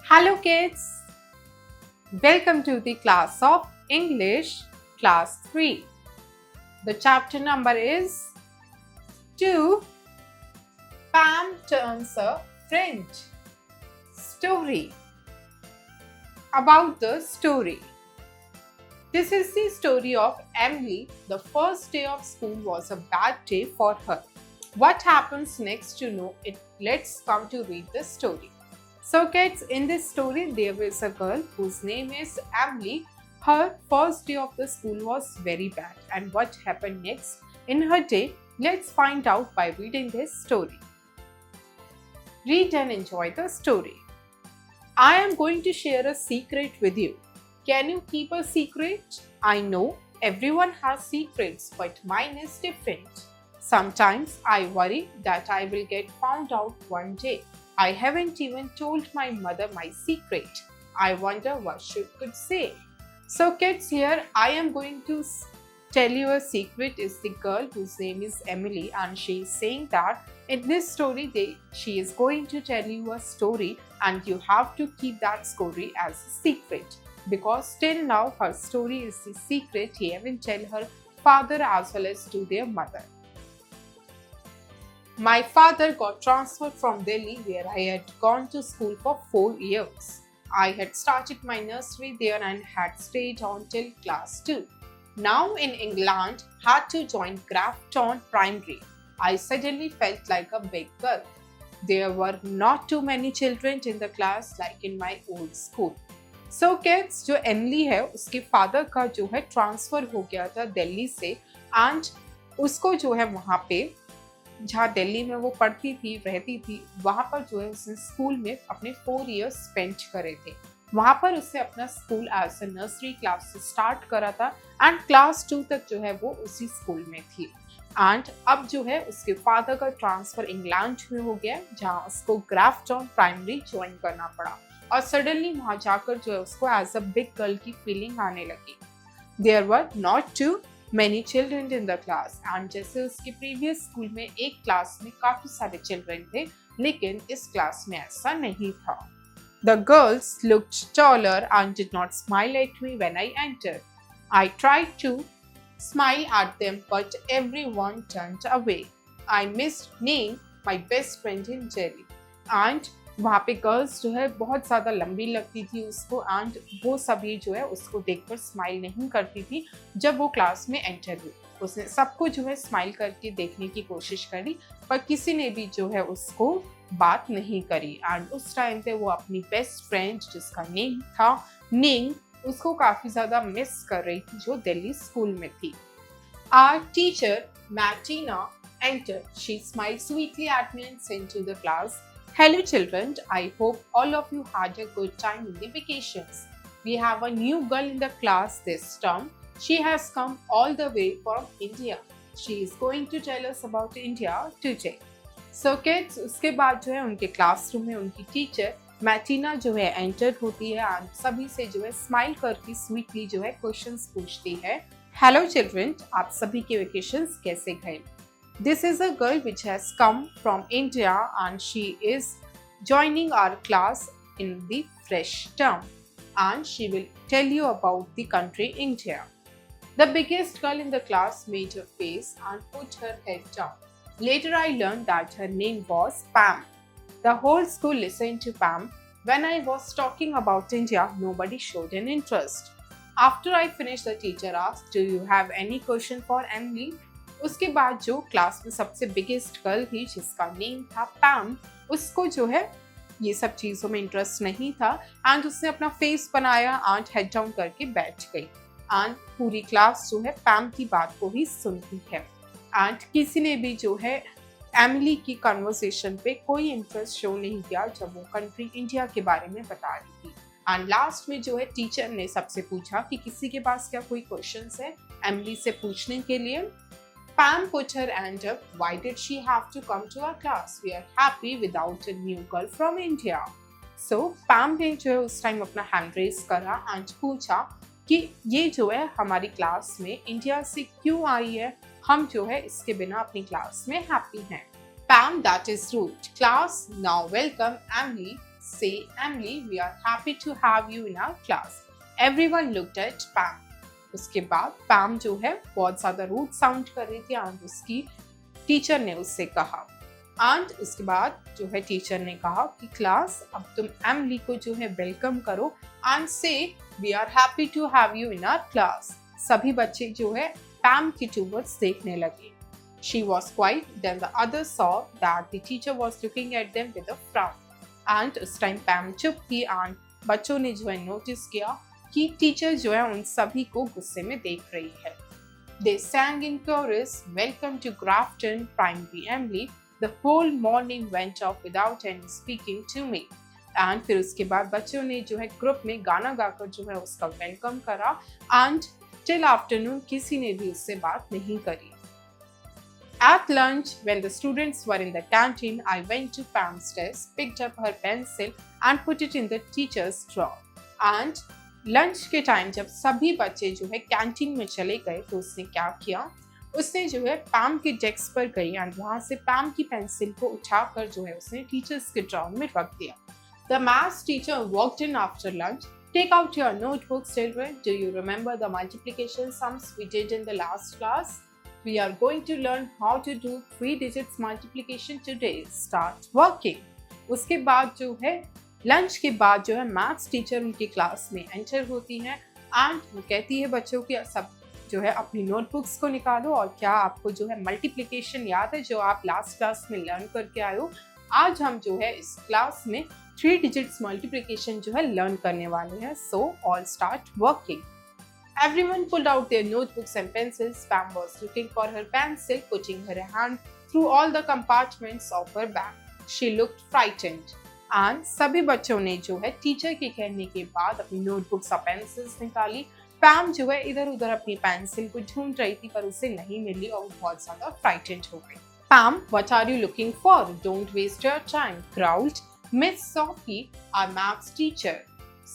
Hello kids, welcome to the class of English class 3. The chapter number is 2. Pam turns a friend. Story. About the story. This is the story of Emily. The first day of school was a bad day for her. What happens next to know it? Let's come to read the story. So kids, in this story there is a girl whose name is Emily. Her first day of the school was very bad, and what happened next in her day, let's find out by reading this story. Read and enjoy the story. I am going to share a secret with you. Can you keep a secret? I know everyone has secrets, but mine is different. Sometimes I worry that I will get found out one day. I haven't even told my mother my secret. I wonder what she could say. So kids, here I am going to tell you a secret. Is the girl whose name is Emily, and she is saying that in this story she is going to tell you a story, and you have to keep that story as a secret, because till now her story is the secret. He haven't tell her father as well as to their mother. My father got transferred from Delhi, where I had gone to school for 4 years. I had started my nursery there and had stayed on till class 2. Now in England, had to join Grafton Primary. I suddenly felt like a big girl. There were not too many children in the class like in my old school. So kids, जो Emily है उसके father का जो है transfer हो गया था दिल्ली से, एंड उसको जो है वहाँ पे जहाँ दिल्ली में वो पढ़ती थी रहती थी वहाँ पर जो है उसने स्कूल में अपने 4 इयर्स स्पेंड करे थे. वहाँ पर उसने अपना school as a nursery class से स्टार्ट करा था, एंड क्लास 2 तक जो है वो उसी स्कूल में थी. एंड अब जो है उसके फादर का ट्रांसफ़र इंग्लैंड में हो गया, जहाँ उसको ग्राफ्टन प्राइमरी ज्वाइन करना पड़ा, और सडनली वहाँ जाकर जो है उसको एज अ बिग गर्ल की फीलिंग आने लगी. There were not too many children in the class, and जैसे उसके प्रीवियस स्कूल में एक क्लास में काफ़ी सारे चिल्ड्रन थे, लेकिन इस क्लास में ऐसा नहीं था. The girls looked taller and did not smile at me when I entered. I tried to smile at them, but everyone turned away. I missed Ning, my best friend in Delhi. And वहाँ पे girls जो है बहुत ज़्यादा लंबी लगती थी उसको, एंड वो सभी जो है उसको देखकर स्माइल नहीं करती थी. जब वो क्लास में एंटर हुई उसने सबको जो है स्माइल करके देखने की कोशिश करी, पर किसी ने भी जो है उसको बात नहीं करी. एंड उस टाइम पे वो अपनी बेस्ट फ्रेंड जिसका नेम था निंग, उसको काफ़ी ज़्यादा मिस कर रही थी जो दिल्ली स्कूल में थी. Our teacher Martina entered. She smiled sweetly at me and said to the class, "Hello children, I hope all of you had a good time in the vacations. We have a new girl in the class this term. She has come all the way from India. She is going to tell us about India today." So kids, उसके बाद जो है उनके classroom में उनकी teacher मैटिना जो है enter होती है, एंड सभी से जो है स्माइल करके स्वीटली जो है क्वेश्चंस पूछती है. हेलो चिल्ड्रन, आप सभी के वेकेशंस कैसे गए? This is a girl which has come from India, and she is joining our class in the fresh term, and she will tell you about the country India. The biggest girl in the class made her face and put her head down. Later I learned that her name was Pam. The whole school listened to Pam. When I was talking about India, nobody showed an interest. After I finished, the teacher asked, "Do you have any question for Emily?" उसके बाद जो class में सबसे biggest girl थी जिसका name था पैम, उसको जो है ये सब चीज़ों में इंटरेस्ट नहीं था, एंड उसने अपना फेस बनाया एंड हेड डाउन करके बैठ गई. एंड पूरी क्लास जो है पैम की बात को ही सुनती है, एंड किसी ने भी जो है एमिली की कन्वर्सेशन पे कोई इंटरेस्ट शो नहीं किया जब वो कंट्री इंडिया के बारे में बता रही थी. एंड लास्ट में जो है टीचर ने सबसे पूछा कि किसी के पास क्या कोई क्वेश्चंस है एमिली से पूछने के लिए. Pam put her hand up. Why did she have to come to our class? We are happy without a new girl from India. So Pam ने जो है उस टाइम अपना हैंड रेस करा एंड पूछा कि ये जो है हमारी क्लास में इंडिया से क्यों आई है, हम जो है इसके बिना अपनी क्लास में हैप्पी हैं. Pam, that is rude. Class, now welcome Emily. Say, Emily, we are happy to have you in our class. Everyone looked at Pam. उसके बाद पैम जो है बहुत ज़्यादा रूड साउंड कर रही थी एंड उसकी टीचर ने उससे कहा एंड उसके बाद जो है टीचर ने कहा कि क्लास अब तुम एमली को जो है वेलकम करो and say we are happy to have you in our class. सभी बच्चे जो है पैम की टूवर्ड्स देखने लगे। She was quiet, then the others saw that the teacher was looking at them with a frown. And उस time पैम चुप थी एंड बच्चों ने जो है नोटिस किया कि टीचर जो है उन सभी को गुस्से में देख रही है। They sang in chorus, "Welcome to Grafton Primary, Emily. The whole morning went off without any speaking to me." And फिर उसके बाद बच्चों ने जो है ग्रुप में गाना गाकर जो है उसका वेलकम करा एंड टिल आफ्टरनून किसी ने भी उससे बात नहीं करी। At lunch, when the students were in the canteen, I went to Pam's desk, picked up her pencil and put it in the teacher's drawer. And lunch के time जब सभी बच्चे जो है कैंटीन में चले गए तो उसने क्या किया, उसने जो है पैम के डेस्क पर गई एंड वहां से पैम की पेंसिल को उठाकर जो है उसने टीचर्स के ड्रॉर में रख दिया। The maths teacher walked in after lunch. Take out your notebooks, children. Do you remember the multiplication sums we did in the last class? We are going to learn how to do 3 digits multiplication today. Start working. उसके बाद जो है lunch के बाद जो है maths teacher उनकी class में एंटर होती है एंड वो कहती है बच्चों की सब जो है अपनी नोटबुक्स को निकालो और क्या आपको जो है मल्टीप्लिकेशन याद है जो आप लास्ट क्लास में लर्न करके आए हो। आज हम जो है इस क्लास में 3 डिजिट्स मल्टीप्लिकेशन जो है लर्न करने वाले हैं। So all start working. Everyone pulled out their notebooks and pencils. Pam was looking for her pencil, putting her hand through all the compartments of her bag. She looked frightened. And सभी बच्चों ने जो है teacher के कहने के बाद अपनी नोटबुक्स और पेंसिल्स निकाली। पैम जो है इधर उधर अपनी पेंसिल को ढूंढ रही थी पर उसे नहीं मिली और वो बहुत ज्यादा फ्राइटेंड हो गई। Pam, what are you looking for? Don't waste your time, growled Miss Sophie, our maths teacher.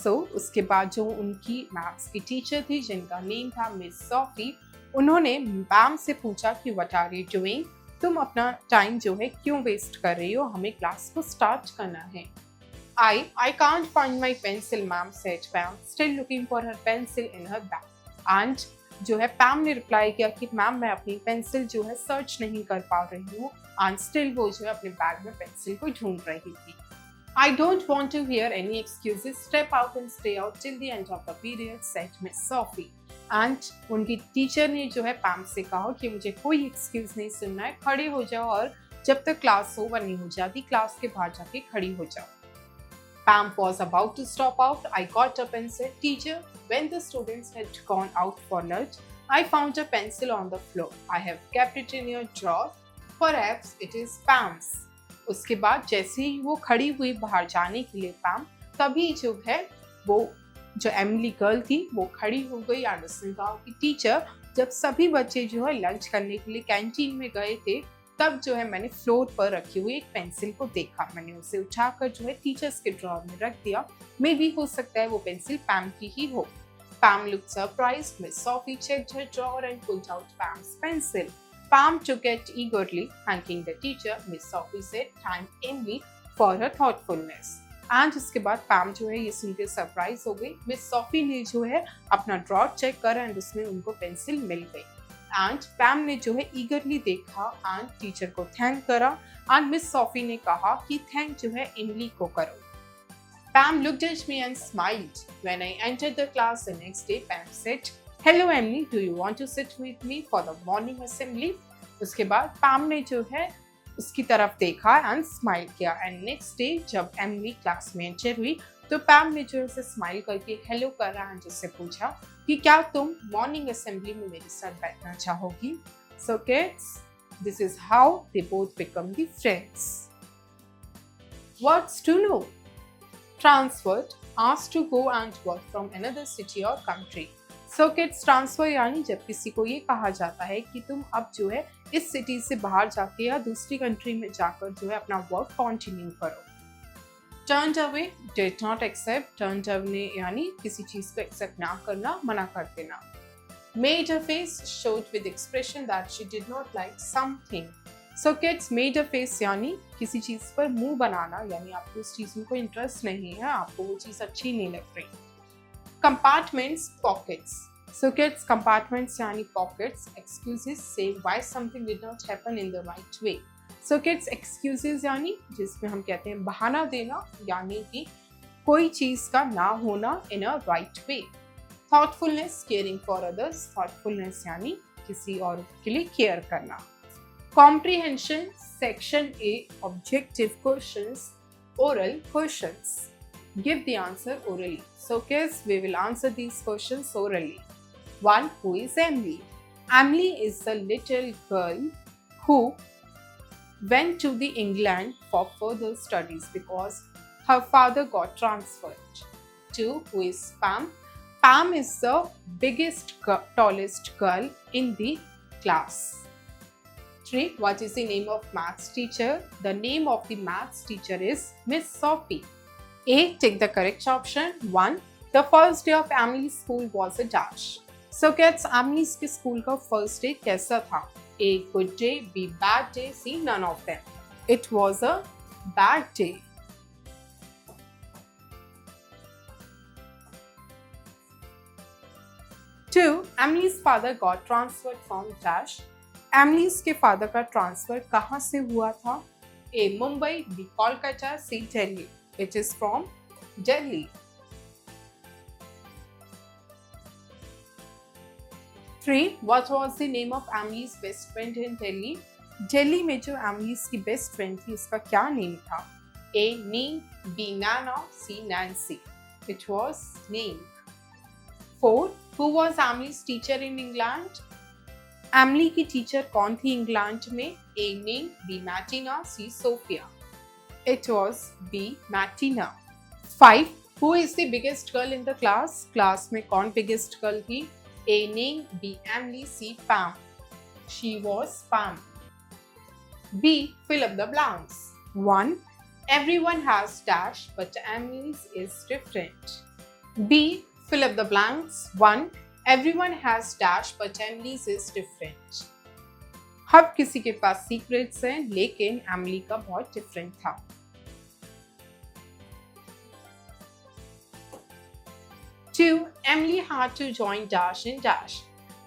उसके बाद जो उनकी मैथ्स की टीचर थी जिनका नेम था मिस सॉफी, उन्होंने पैम से पूछा कि व्हाट आर यू डूइंग, तुम अपना टाइम जो है क्यों वेस्ट कर रही हो, हमें क्लास को स्टार्ट करना है। I can't find my pencil, ma'am, said Pam, still looking for her pencil in her bag. And जो है पैम ने रिप्लाई किया कि मैम मैं अपनी पेंसिल जो है सर्च नहीं कर पा रही हूँ एंड स्टिल वो जो है अपने बैग में पेंसिल को ढूंढ रही थी। I don't want to hear any excuses. Step out and stay out till the end of the period, said Miss Sophie. And उनकी टीचर ने जो है पैम से कहा कि मुझे कोई एक्सक्यूज नहीं सुनना है, खड़े हो जाओ और जब तक क्लास ओवर नहीं हो जाती क्लास के बाहर जाके खड़ी हो जाओ। Pam was about to stop out. I got up and said, "Teacher, when the students had gone out for lunch, I found a pencil on the floor. I have kept it in your drawer. Perhaps it is Pam's." उसके बाद जैसे ही वो खड़ी हुई बाहर जाने के लिए पैम, तभी जो है वो जो एमिली गर्ल थी वो खड़ी हो गई और उसने कहा कि टीचर जब सभी बच्चे जो है लंच करने के लिए कैंटीन में गए थे तब जो है मैंने फ्लोर पर रखी हुई एक पेंसिल को देखा, मैंने उसे उठाकर जो है टीचर्स के ड्रॉर में रख दिया। मे भी हो सकता है वो पेंसिल पैम की ही हो। पैम looked surprised. Miss Sophie checked her drawer and pulled out Pam's pencil. Pam took it eagerly, thanking the teacher. Miss Sophie said, "Thank Emily for her thoughtfulness." And उसके बाद पैम जो है ये सुनकर सरप्राइज हो गई। मिस सॉफी ने जो है अपना ड्रॉर चेक करा एंड उसमें उनको पेंसिल मिल गई एंड पैम ने जो है ईगरली देखा एंड टीचर को थैंक करा एंड मिस सॉफी ने कहा कि थैंक जो है एमिली को करो। Pam looked at me and smiled. When I entered the class the next day, Pam said, "Hello Emily, do you want to sit with me for the morning assembly?" उसके बाद पैम ने जो है उसकी तरफ देखा एंड स्माइल किया and next day जब एमिली क्लास में एंटर हुई तो पैम ने जो है उसे स्माइल करके हेलो करा एंड उससे पूछा कि क्या तुम मॉर्निंग असेंबली में मेरे साथ बैठना चाहोगी। So kids, this is how they both become the friends. What's to know? Transferred, asked to go and work from another city or country. So kids, transfer यानी जब किसी को ये कहा जाता है कि तुम अब जो है इस सिटी से बाहर जाके या दूसरी कंट्री में जाकर जो है अपना वर्क कंटिन्यू करो। Turned away, did not accept. Turned away यानी किसी चीज को एक्सेप्ट ना करना, मना कर देना। Made her face, showed with expression that she did not like something. So kids made a face यानी किसी चीज पर मुंह बनाना, यानी आपको उस चीज में कोई इंटरेस्ट नहीं है, आपको वो चीज अच्छी नहीं लग रही. Compartments, pockets. So kids, compartments yani pockets. Excuses say why something did not happen in the right way. So kids, excuses यानी जिसमें हम कहते हैं बहाना देना, यानी कि कोई चीज का ना होना in a right way. Thoughtfulness, caring for others. Thoughtfulness यानी किसी और के लिए care करना. Comprehension, section A, objective questions, oral questions. Give the answer orally. So kids, we will answer these questions orally. 1. Who is Emily? Emily is the little girl who went to the England for further studies because her father got transferred. 2. Who is Pam? Pam is the biggest, tallest girl in the class. 3. What is the name of maths teacher? The name of the maths teacher is Miss Sophie. A. Take the correct option. 1. The first day of Emily's school was a dash. So kids, Emily's के school का first day कैसा था? A. Good day. B. Bad day. C. None of them. It was a bad day. 2. Emily's father got transferred from dash. Emily's के father का transfer कहाँ से हुआ था? A. Mumbai. B. Kolkata. C. Delhi. It is from Delhi. 3. What was the name of Emily's best friend in Delhi? Delhi में जो Emily's की best friend थी उसका क्या name था? A. Ning. B. Nana. C. Nancy. It was Ning. 4. Who was Emily's teacher in England? Emily की teacher कौन थी इंग्लैंड में? A. Ning. B. Martina. C. Sophia. It was B. Martina. 5. Who is the biggest girl in the class? Class में कौन biggest girl थी? A. Ning. B. Emily. C. Pam. She was Pam. B. Fill up the blanks. 1. Everyone has dash, but Emily's is different. B. Fill up the blanks. 1. Everyone has dash, but Emily's is different. हर किसी के पास secrets हैं, लेकिन Emily का बहुत different था. 2. Emily had to join dash in dash.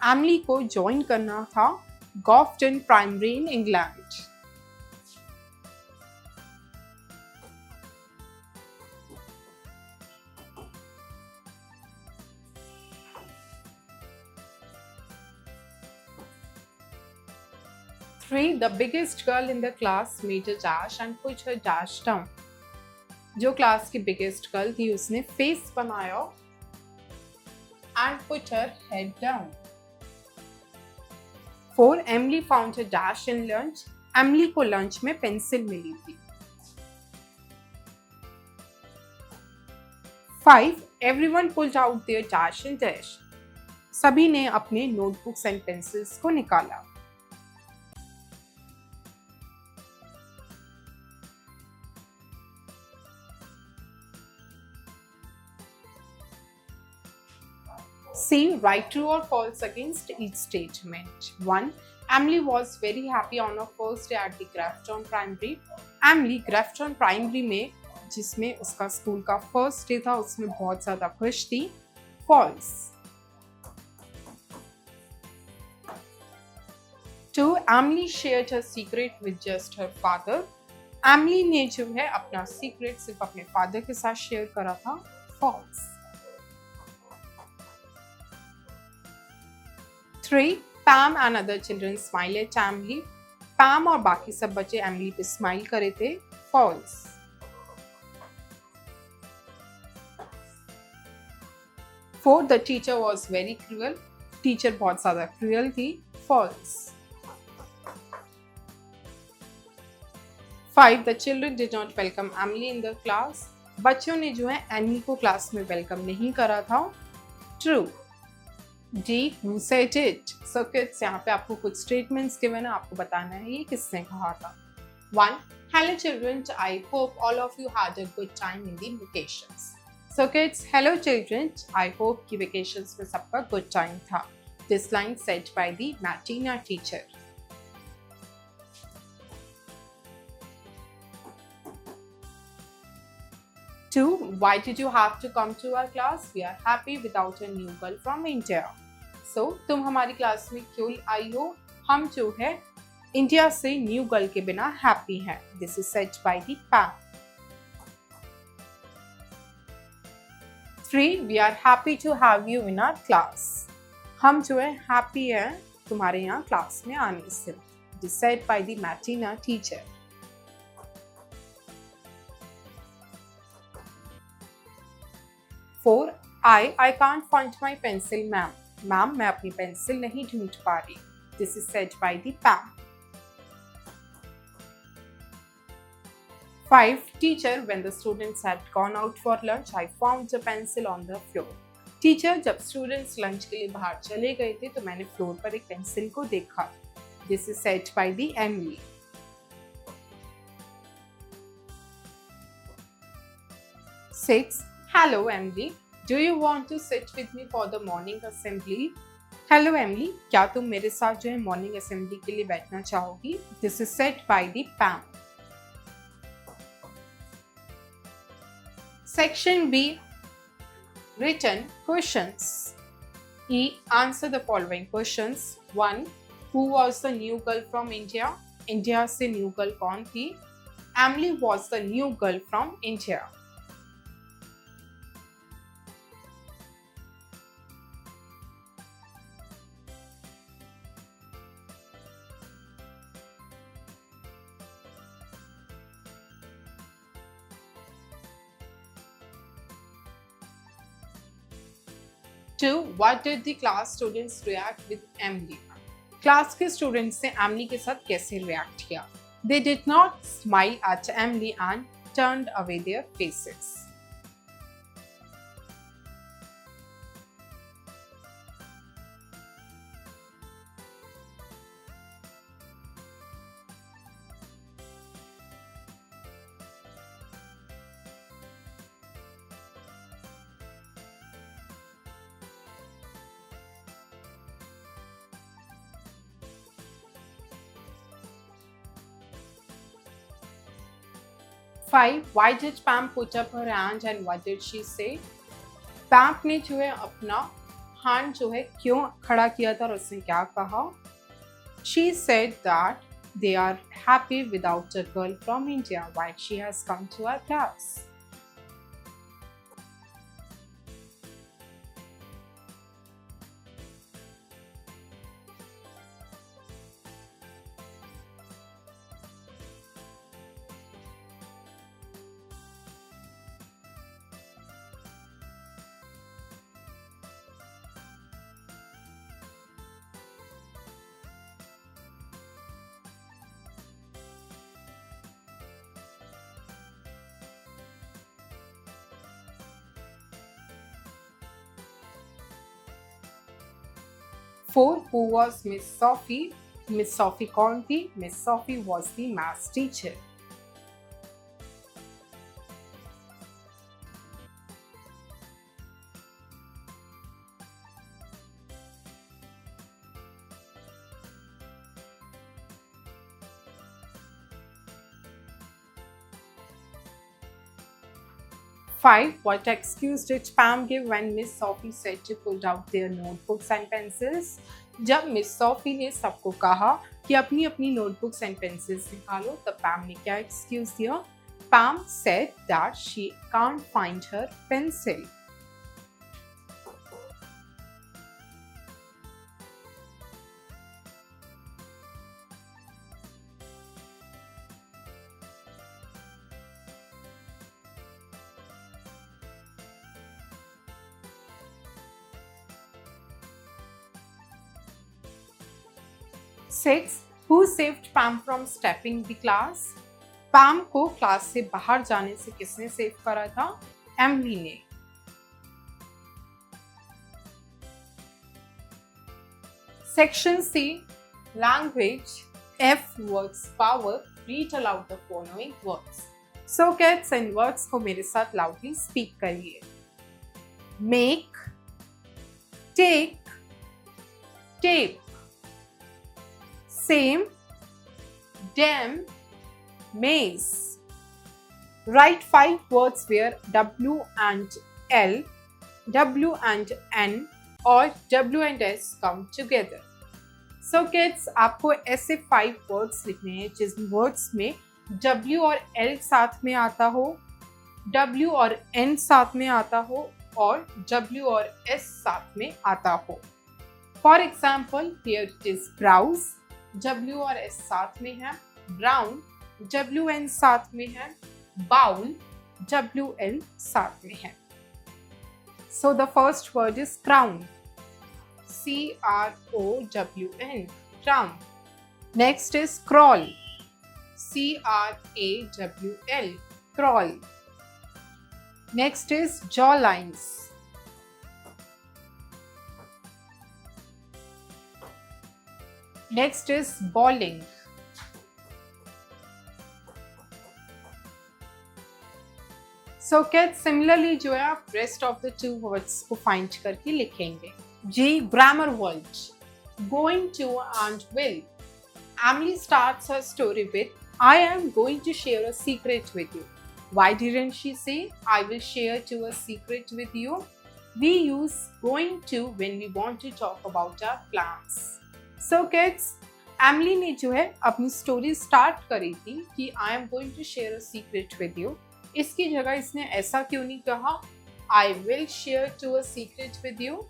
Emily को join करना था Gofton primary in England. 3. The biggest girl in the class made a dash and put her dash down. जो क्लास की biggest girl थी उसने face बनाया and put her head down. 4. Emily found a dash in lunch. Emily को lunch में pencil मिली थी. 5. Everyone pulled out their dash and dash. सभी ने अपने notebooks and pencils को निकाला. C. Write true or false against each statement. 1. Emily was very happy on her first day at the Grafton Primary. Emily Grafton Primary में जिसमें उसका school का first day था उसमें बहुत ज़्यादा खुश थी. False. 2. Emily shared her secret with just her father. Emily ने जो है अपना सीक्रेट सिर्फ अपने फादर के साथ शेयर करा था. False. 3. Pam and other children smile at Emily. Pam और बाकी सब बच्चे एमिली पे स्माइल करे थे. False. 4. The teacher was very cruel. Teacher बहुत ज़्यादा क्रूअल थी. False. 5. The children did not welcome Emily in the class. बच्चों ने जो है एमी को क्लास में वेलकम नहीं करा था. True. D. Who said it? So kids, यहाँ पे आपको कुछ statements given है, आपको बताना है ये किसने कहा था. 1. Hello children, I hope all of you had a good time in the vacations. So kids, hello children, I hope कि vacations में सबका good time था. This line said by the Martina teacher. 2. Why did you have to come to our class? We are happy without a new girl from India. So, तुम हमारी class में क्यों आई हो? हम जो है इंडिया से न्यू गर्ल के बिना हैप्पी हैं. This is said by the Pam. 3. We are happy to have you in our class. हम जो है हैप्पी हैं तुम्हारे यहाँ क्लास में आने से. This is said by the Martina teacher. 4. I can't find my pencil, ma'am. Ma'am मैं अपनी पेंसिल नहीं ढूंढ पा रही. This is said by the Pam. 5. Teacher, when the students had gone out for lunch, I found the pencil on the floor. Teacher, जब students lunch के लिए बाहर चले गए थे तो मैंने फ्लोर पर एक पेंसिल को देखा. This is said by the Emily. 6. Hello Emily, do you want to sit with me for the morning assembly? Hello Emily, क्या तुम मेरे साथ जो है मॉर्निंग असेंबली के लिए बैठना चाहोगी? This is said by the Pam. Section B, written questions. E. Answer the following questions. 1. Who was the new girl from India? India से new girl कौन थी? Emily was the new girl from India. Two, what did the class students react with Emily? Class के students ने Emily के साथ कैसे react किया? They did not smile at Emily and turned away their faces. 5. Why did Pam put up her hand and what did she say? Pam ने जो है अपना hand जो है क्यों खड़ा किया था और उसने क्या कहा? She said that they are happy without a girl from India while she has come to our class. 4. Who was Miss Sophie? Miss Sophie कौन थी? Miss Sophie was the maths teacher. 5. What excuse did Pam give when Miss Sophie said to pull out their notebooks and pencils? जब miss Sophie ने सबको कहा कि अपनी अपनी notebooks and pencils निकालो तब पैम ने क्या एक्सक्यूज दिया? Pam said that she can't find her pencil. 6. Who saved Pam from stepping the class? Pam को क्लास से बाहर जाने से किसने सेव करा था? एमली ने. Section C, language. F words power. Read aloud the following words. So kids, in words को मेरे साथ loudly speak करिए. Make, take, tape. Same, damn, maze. Write 5 words where W and L, W and N और W and S come together. So kids, आपको ऐसे 5 words लिखने हैं जिस वर्ड्स में W और L साथ में आता हो, W और N साथ में आता हो और W और S साथ में आता हो. For example, here it is browse, W और S साथ में है, brown, W N साथ में है, bowl, W L साथ में है. So the first word is crown. CROWN, crown. Next is crawl. CRAWL, crawl. Next is jawlines. Next is bowling. So kids, similarly जो है आप rest of the 2 words को find करके लिखेंगे. G, grammar world. Going to and will. Emily starts her story with, I am going to share a secret with you. Why didn't she say, I will share to a secret with you? We use going to when we want to talk about our plans. So kids, Emily ने जो है अपनी story start करी थी कि I am going to share a secret with you. इसकी जगह इसने ऐसा क्यों नहीं कहा I will share to a secret with you?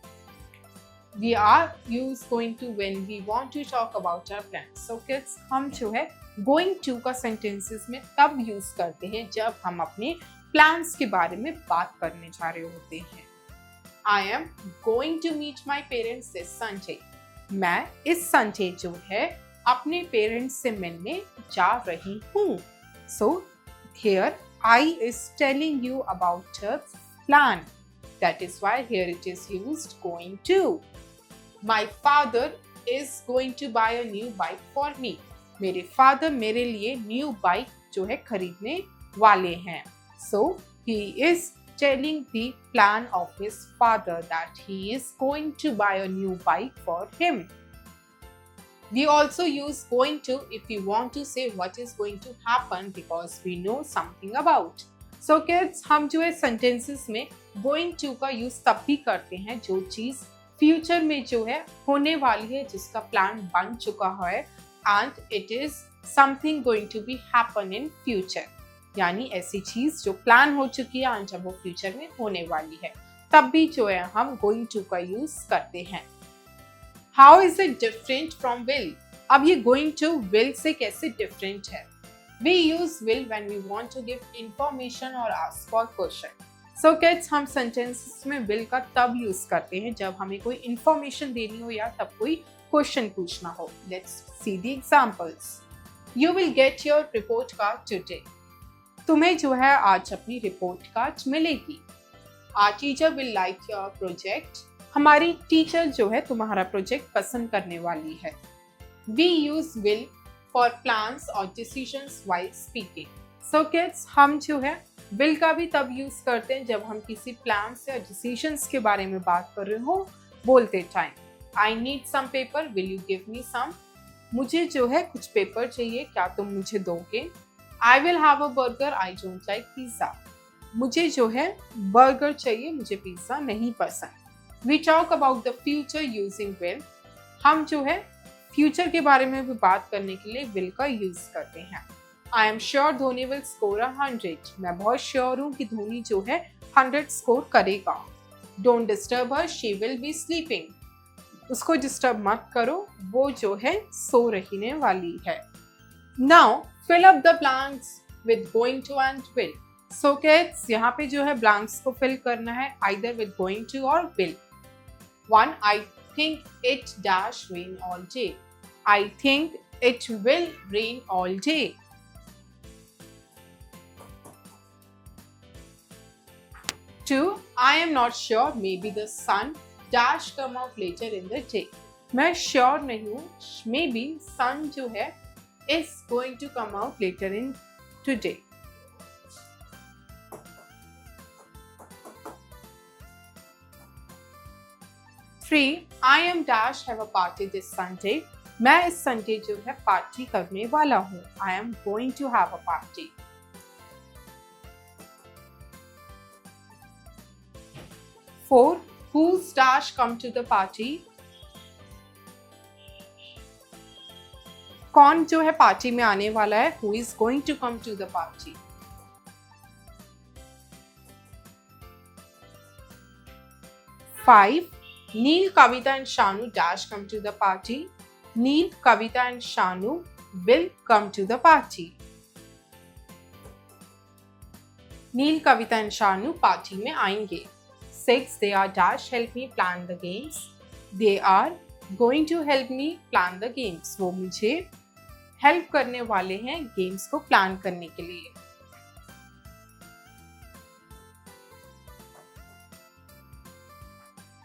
We are use going to when we want to talk about our plans. So kids, हम जो है going to का sentences में तब यूज करते हैं जब हम अपने plans के बारे में बात करने जा रहे होते हैं. I am going to meet my parents this Sunday. मैं इस संडे जो है अपने पेरेंट्स से मिलने जा रही हूँ. So here I is telling you about her plan. That is why here it is used going to. My father is going to buy a new bike for me. मेरे father मेरे लिए new bike जो है खरीदने वाले हैं. So he is telling the plan of his father that he is going to buy a new bike for him. We also use going to if we want to say what is going to happen because we know something about. So kids, हम जो है sentences में going to का use तब भी करते हैं जो चीज़ फ्यूचर में जो है होने वाली है, जिसका प्लान बन चुका है and it is something going to be happen in future. यानी ऐसी चीज जो प्लान हो चुकी है और जब वो फ्यूचर में होने वाली है, तब भी जो है हम going to का यूज करते हैं. How is it different from will? अब ये going to will से कैसे different है? We use will when we want to give information or ask for question. So kids, हम sentences में will का तब यूज करते हैं जब हमें कोई information देनी हो या तब कोई question पूछना हो. Let's see the examples. You will get your report card today. तुम्हें जो है आज अपनी रिपोर्ट कार्ड मिलेगी. Our teacher will like your project. हमारी टीचर जो है तुम्हारा प्रोजेक्ट पसंद करने वाली है. We use will for plans or decisions while speaking. So kids, हम जो है will का भी तब यूज करते हैं जब हम किसी प्लान्स या डिसीजंस के बारे में बात कर रहे हो बोलते time. I need some paper. Will you give me some? मुझे जो है कुछ पेपर चाहिए, क्या तुम मुझे दोगे? I will have a burger. I don't like pizza. मुझे जो है बर्गर चाहिए, मुझे पिज्जा नहीं पसंद. We talk about the future using will. हम जो है फ्यूचर के बारे में भी बात करने के लिए will का यूज करते हैं. I am sure Dhoni will score 100. मैं बहुत श्योर हूँ कि धोनी जो है 100 स्कोर करेगा. Don't disturb her. She will be sleeping. उसको डिस्टर्ब मत करो, वो जो है सो रहने वाली है. Now fill up the blanks with going to and will. So kids, यहाँ पे जो है blanks को fill करना है either with going to or will. 1. I think it dash rain all day. I think it will rain all day. 2. I am not sure. Maybe the sun dash come out later in the day. मैं sure नहीं हूँ. Maybe sun जो है is going to come out later in today. 3. I am dash have a party this Sunday. मैं इस Sunday जो है party करने वाला हूँ. I am going to have a party. 4. Who's dash come to the party? कौन जो है पार्टी में आने वाला है? Who is going to come to the party? 5. Neil, Kavita and Shanu dash come to the party. Neil, Kavita and Shanu will come to the party. Neil, Kavita and Shanu party में आएंगे. 6. They are dash help me plan the games. They are going to help me plan the games. वो मुझे help करने वाले हैं games को plan करने के लिए.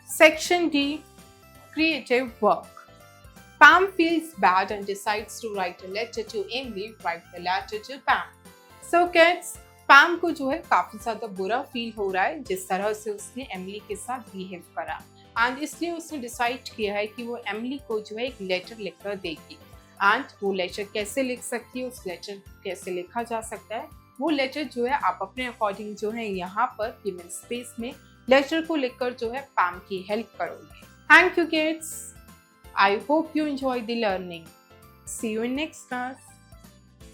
Section D. Creative work. Pam feels bad and decides to write a letter to Emily. Write the letter to Pam. So kids, Pam को जो है काफी ज्यादा बुरा फील हो रहा है जिस तरह से उसने एमिली के साथ बिहेव करा, एंड इसलिए उसने डिसाइड किया है कि वो एमिली को जो है एक लेटर लिखकर देगी. एंड वो लेटर कैसे लिख सकती है, उस लेटर कैसे लिखा जा सकता है, वो लेटर जो है आप अपने अकॉर्डिंग जो है यहाँ पर गिवन स्पेस में लेटर को लिखकर जो है पैम की हेल्प करोगे. Thank you kids. I hope you enjoy the learning. See you in next class.